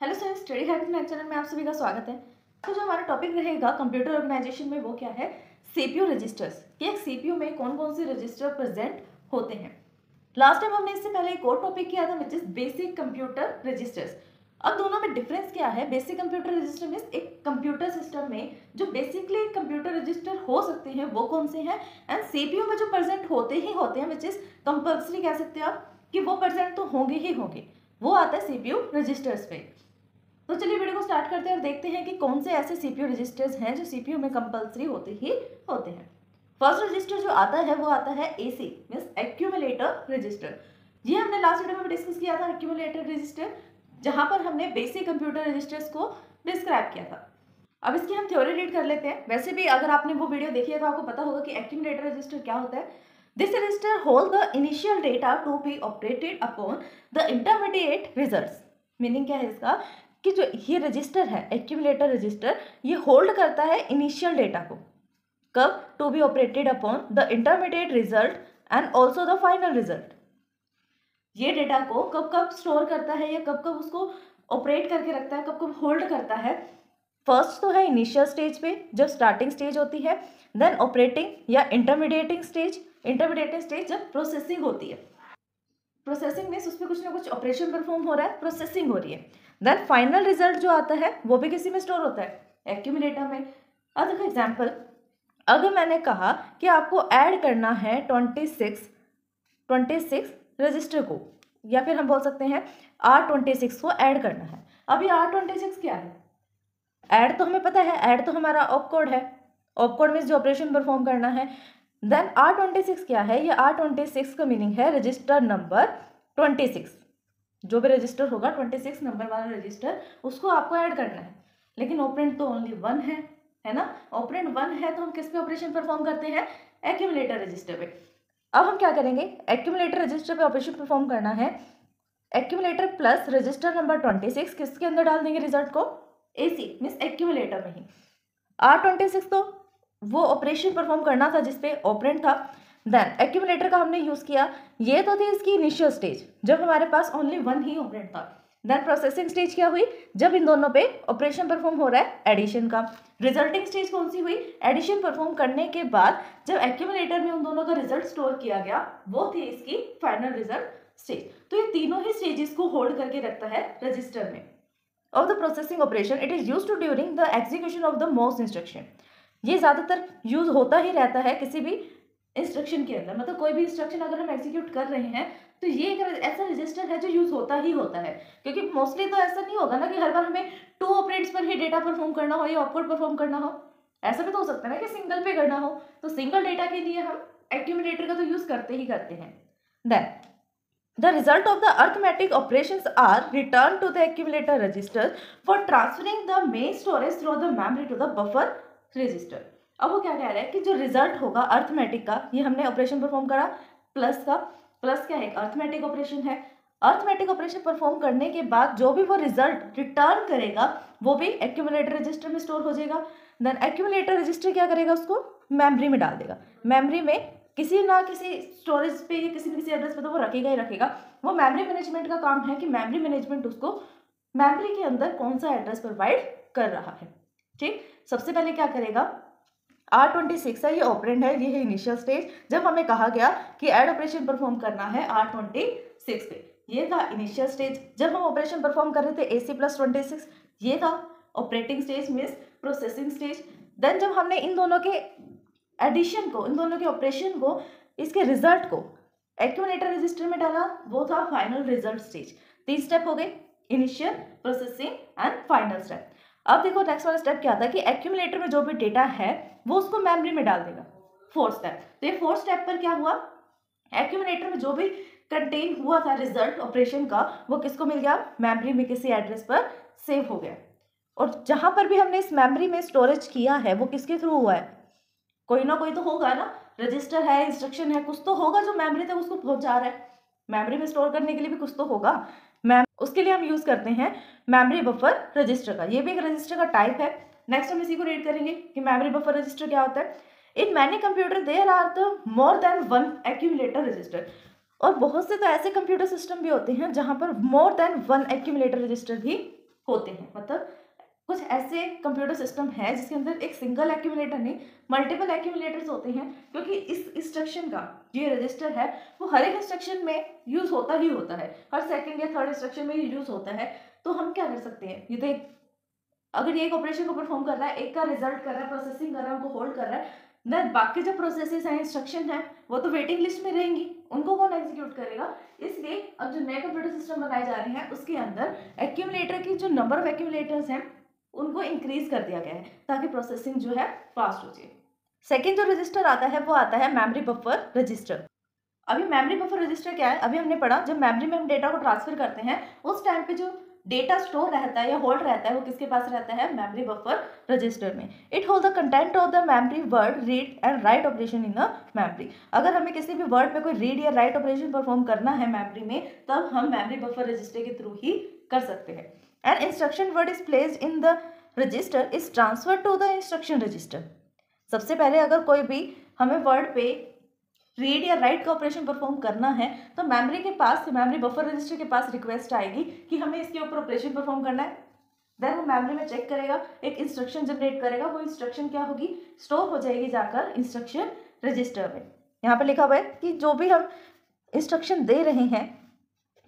Hello sir, study habit math channel में आप सभी का स्वागत है। तो जो हमारा टॉपिक रहेगा कंप्यूटर ऑर्गेनाइजेशन में वो क्या है, सीपीयू रजिस्टर्स। कि एक सीपीयू में कौन कौन से रजिस्टर प्रेजेंट होते हैं। लास्ट टाइम हमने इससे पहले एक और टॉपिक किया था which is basic computer registers. अब दोनों में डिफरेंस क्या है। बेसिक कंप्यूटर रजिस्टर मीन्स एक कंप्यूटर सिस्टम में जो बेसिकली कंप्यूटर रजिस्टर हो सकते हैं वो कौन से हैं, एंड सीपीयू में जो प्रेजेंट होते ही होते हैं विच इज कंपल्सरी कह सकते हैं आप कि वो प्रेजेंट तो होंगे ही होंगे, वो आता है सीपीयू रजिस्टर्स पे। तो चलिए वीडियो को स्टार्ट करते हैं और देखते हैं कि कौन से ऐसे सीपीयू रजिस्टर्स हैं जो सीपीयू में कंपलसरी होते ही होते हैं। फर्स्ट रजिस्टर जो आता है वो आता है एसी मींस एक्यूमुलेटर रजिस्टर। ये हमने लास्ट वीडियो में डिस्कस किया था एक्यूमुलेटर रजिस्टर, जहां पर हमने बेसिक कंप्यूटर रजिस्टर्स को डिस्क्राइब किया था। अब इसकी हम थ्योरी रीड कर लेते हैं। वैसे भी अगर आपने वो वीडियो देखी है तो आपको पता होगा कि एक्यूमुलेटर रजिस्टर क्या होता है। This register hold the initial data to be operated upon the intermediate results. Meaning क्या है इसका कि जो ये रजिस्टर है एक्यूमुलेटर रजिस्टर, ये होल्ड करता है इनिशियल डेटा को। कब? To be operated upon the intermediate result and also the final result. ये डेटा को कब कब स्टोर करता है या कब कब उसको ऑपरेट करके रखता है, कब कब होल्ड करता है। फर्स्ट तो है इनिशियल स्टेज पे जब स्टार्टिंग स्टेज होती है, देन ऑपरेटिंग या इंटरमीडिएटिंग स्टेज। इंटरमीडिएटिंग स्टेज जब प्रोसेसिंग होती है। प्रोसेसिंग मीन्स उसमें कुछ ना कुछ ऑपरेशन परफॉर्म हो रहा है, प्रोसेसिंग हो रही है। देन फाइनल रिजल्ट जो आता है वो भी किसी में स्टोर होता है, एक्यूमुलेटर में। अब देखो एग्जांपल, अगर मैंने कहा कि आपको ऐड करना है 26 रजिस्टर को, या फिर हम बोल सकते हैं R26 को ऐड करना है। अब ये R26 क्या है? ऐड तो हमें पता है, ऐड तो हमारा ऑपकोड है। ऑपकोड मीन्स जो ऑपरेशन परफॉर्म करना है। देन R26 क्या है? ये R26 का मीनिंग है रजिस्टर नंबर 26। जो भी रजिस्टर होगा 26 नंबर वाला रजिस्टर, उसको आपको ऐड करना है। लेकिन ऑपरेंड तो ओनली 1 है ना। ऑपरेंड 1 है तो हम किस पे ऑपरेशन परफॉर्म करते हैं? एक्यूमुलेटर रजिस्टर पे। अब हम क्या करेंगे, एक्यूमुलेटर रजिस्टर पे ऑपरेशन परफॉर्म करना है। एक्यूमुलेटर प्लस रजिस्टर नंबर 26 किसके अंदर डाल देंगे रिजल्ट को? एसी मीन्स एक्यूमुलेटर में ही। R26 तो वो ऑपरेशन परफॉर्म करना था जिसपे ऑपरेंड था। देन एक्यूमुलेटर का हमने यूज किया, ये तो थी इसकी इनिशियल स्टेज जब हमारे पास ओनली 1 ही ऑपरेंड था। देन प्रोसेसिंग स्टेज क्या हुई? जब इन दोनों पे ऑपरेशन परफॉर्म हो रहा है एडिशन का। रिजल्टिंग स्टेज कौन सी हुई? एडिशन परफॉर्म करने के बाद जब एक्यूमुलेटर में उन दोनों का रिजल्ट स्टोर किया गया, वो थी इसकी फाइनल रिजल्ट स्टेज। तो ये तीनों ही स्टेजेस को होल्ड करके रखता है रजिस्टर में। Of the processing operation it is use to during the execution of the most instruction. ये ज़्यादातर यूज होता ही रहता है किसी भी इंस्ट्रक्शन के अंदर। मतलब कोई भी इंस्ट्रक्शन अगर हम एग्जीक्यूट कर रहे हैं तो ये एक ऐसा रजिस्टर है जो यूज होता ही होता है। क्योंकि मोस्टली तो ऐसा नहीं होगा ना कि हर बार हमें 2 ऑपरेंड्स पर ही डेटा परफॉर्म करना हो या ऑपकोड परफॉर्म करना हो। ऐसा भी तो हो सकता है ना कि सिंगल पे करना हो, तो सिंगल डेटा के लिए हम एक्यूमुलेटर का तो यूज करते ही करते हैं। Then the result of the arithmetic operations are returned to the accumulator register for transferring the main storage through the memory to the buffer register। अब वो क्या कह रहा है कि जो रिजल्ट होगा अर्थमेटिक का, ये हमने ऑपरेशन परफॉर्म करा प्लस का। प्लस क्या है? अर्थमेटिक ऑपरेशन है। अर्थमेटिक ऑपरेशन परफॉर्म करने के बाद जो भी वो रिजल्ट रिटर्न करेगा वो भी एक्यूमुलेटर रजिस्टर में स्टोर हो जाएगा। देन एक्यूमुलेटर रजिस्टर क्या करेगा? उसको मेमोरी में डाल देगा। मेमोरी में किसी ना किसी स्टोरेज पे या किसी न किसी एड्रेस पे तो वो रखेगा ही रखेगा। वो मेमोरी मैनेजमेंट का काम है कि मेमोरी मैनेजमेंट उसको मेमोरी के अंदर कौन सा एड्रेस प्रोवाइड कर रहा है। ठीक, सबसे पहले क्या करेगा? R26 है, ये ऑपरेंड है, ये है इनिशियल स्टेज। जब हमें कहा गया कि ऐड ऑपरेशन परफॉर्म करना है R26 पे, ये था इनिशियल स्टेज। जब हम ऑपरेशन परफॉर्म कर रहे थे AC + 26, ये था operating stage means processing stage. Then जब हमने इन दोनों के एडिशन को, इन दोनों के ऑपरेशन को, इसके रिजल्ट को एक्यूमुलेटर रजिस्टर में डाला, वो था फाइनल रिजल्ट स्टेज। 3 स्टेप हो गए, initial, processing and final step. अब देखो नेक्स्ट वाला स्टेप क्या था कि एक्यूमुलेटर में जो भी डेटा है वो उसको मेमोरी में डाल देगा। 4th step. तो ये 4th स्टेप पर क्या हुआ? एक्यूमुलेटर में जो भी कंटेन हुआ था रिजल्ट ऑपरेशन का, वो किसको मिल गया? मेमोरी में किसी एड्रेस पर सेव हो गया। और जहां पर भी हमने इस मेमोरी में स्टोरेज किया है वो किसके थ्रू हुआ है? कोई ना कोई तो होगा ना, रजिस्टर है, इंस्ट्रक्शन है, कुछ तो होगा जो मेमोरी तक उसको पहुंचा रहा है। मेमोरी में स्टोर करने के लिए भी कुछ तो होगा। उसके लिए हम यूज करते हैं मेमोरी बफर रजिस्टर का। ये भी एक रजिस्टर का टाइप है। नेक्स्ट हम इसी को रीड करेंगे कि मेमोरी बफर रजिस्टर क्या होता है। In many computer there are the more than 1 accumulator register. और बहुत से तो ऐसे कंप्यूटर सिस्टम भी होते हैं जहां पर मोर देन 1 एक्यूमुलेटर रजिस्टर भी होते हैं। मतलब कुछ ऐसे कंप्यूटर सिस्टम है जिसके अंदर एक सिंगल एक्यूमुलेटर नहीं, मल्टीपल एक्यूमुलेटर्स होते हैं, क्योंकि इस इंस्ट्रक्शन का जो ये रजिस्टर है वो हर एक इंस्ट्रक्शन में यूज होता ही होता है, हर सेकंड या थर्ड इंस्ट्रक्शन में यूज होता है। तो हम क्या कर सकते हैं, ये तो एक, अगर ये एक ऑपरेशन को परफॉर्म कर रहा है, एक का रिजल्ट कर रहा है, प्रोसेसिंग कर रहा है, उनको होल्ड कर रहा है, ना बाकी जो प्रोसेसेस हैं, इंस्ट्रक्शन है, वो तो वेटिंग लिस्ट में रहेंगी, उनको कौन एग्जीक्यूट करेगा। इसलिए अब जो नए कंप्यूटर सिस्टम बनाए जा रहे हैं उसके अंदर एक्यूमुलेटर की जो नंबर ऑफ एक्यूमुलेटर्स हैं उनको इंक्रीज कर दिया गया है ताकि प्रोसेसिंग जो है फास्ट हो जाए। सेकेंड जो रजिस्टर आता है वो आता है मेमोरी बफर रजिस्टर। अभी मेमोरी बफर रजिस्टर क्या है, अभी हमने पढ़ा जब मेमोरी में हम डेटा को ट्रांसफर करते हैं उस टाइम पे जो डेटा स्टोर रहता है या होल्ड रहता है वो किसके पास रहता है, मेमोरी बफर रजिस्टर में। It hold the content of the memory word read and write operation in a memory. अगर हमें किसी भी वर्ड पे कोई रीड या राइट ऑपरेशन परफॉर्म करना है मेमोरी में, तब हम मेमोरी बफर रजिस्टर के थ्रू ही कर सकते हैं। And instruction word is placed in the register is transfer to the instruction register. सबसे पहले अगर कोई भी हमें वर्ड पे रीड या राइट का ऑपरेशन परफॉर्म करना है तो मेमोरी के पास, मेमोरी बफर रजिस्टर के पास रिक्वेस्ट आएगी कि हमें इसके ऊपर ऑपरेशन परफॉर्म करना है। देन वो मेमोरी में चेक करेगा, एक इंस्ट्रक्शन जनरेट करेगा, वो इंस्ट्रक्शन क्या होगी, स्टोर हो जाएगी जाकर इंस्ट्रक्शन रजिस्टर में। यहाँ पे लिखा हुआ है कि जो भी हम इंस्ट्रक्शन दे रहे हैं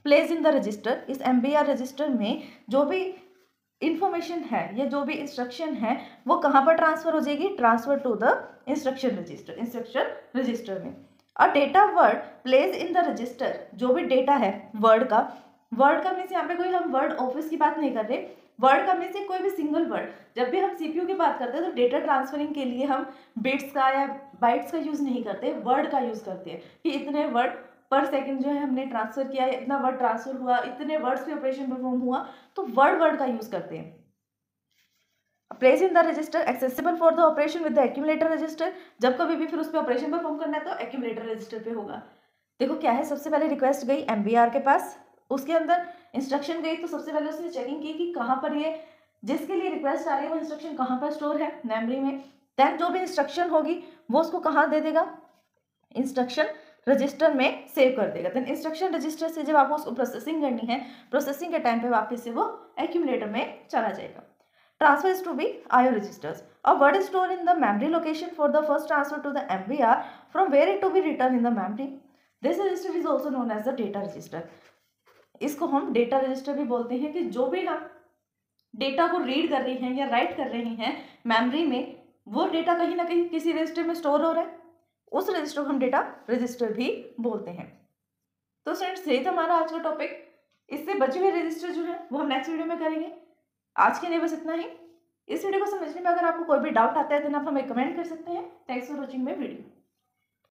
प्लेस इन द रजिस्टर, इस MBR रजिस्टर में जो भी इंफॉर्मेशन है या जो भी इंस्ट्रक्शन है वो कहाँ पर ट्रांसफर हो जाएगी, transfer to the instruction register, instruction register में। और data word place in the register, जो भी डेटा है वर्ड का मीन्स यहाँ पे कोई हम वर्ड ऑफिस की बात नहीं कर रहे, वर्ड का मीन्स कोई भी सिंगल वर्ड। जब भी हम CPU की बात करते हैं तो डेटा ट्रांसफरिंग के लिए हम बिट्स का या बाइट्स का यूज नहीं करते, वर्ड का यूज करते हैं कि इतने वर्ड पर सेकंड जो है हमने ट्रांसफर किया, इतना वर्ड ट्रांसफर हुआ, इतने वर्ड्स पे ऑपरेशन परफॉर्म हुआ, तो वर्ड का यूज करते हैं। Place in the register accessible for the operation with the accumulator register, जब कभी भी फिर उस पर ऑपरेशन परफॉर्म करना है तो एक्यूमुलेटर रजिस्टर पे होगा। देखो क्या है, सबसे पहले रिक्वेस्ट गई MBR के पास, उसके अंदर इंस्ट्रक्शन गई, तो सबसे पहले उसने चेकिंग की कि कहाँ पर ये जिसके लिए रिक्वेस्ट आ रही है वो इंस्ट्रक्शन कहाँ पर स्टोर है, मेमोरी में। देन जो भी इंस्ट्रक्शन होगी वो उसको कहाँ दे देगा, इंस्ट्रक्शन रजिस्टर में सेव कर देगा। देन इंस्ट्रक्शन रजिस्टर से जब आपको उसको प्रोसेसिंग करनी है, प्रोसेसिंग के टाइम पे वापस से वो एक्यूमुलेटर में चला जाएगा। Transfer is to be IO registers. A word is stored in the memory location for the first transfer to the MBR from where it to be written in the memory. This register is also known as the data register. इसको हम data register भी बोलते हैं कि जो भी हम data को रीड कर रहे हैं या राइट कर रहे हैं मेमोरी में, वो डेटा कहीं ना कहीं किसी रजिस्टर में स्टोर हो रहा है, उस रजिस्टर को हम डेटा रजिस्टर भी बोलते हैं। तो फ्रेंड्स यही था हमारा आज का टॉपिक। इससे बचे हुए रजिस्टर जो है वो हम नेक्स्ट वीडियो में करेंगे। आज के लिए बस इतना ही। इस वीडियो को समझने में अगर आपको कोई भी डाउट आता है तो आप हमें कमेंट कर सकते हैं। Thanks for watching my video.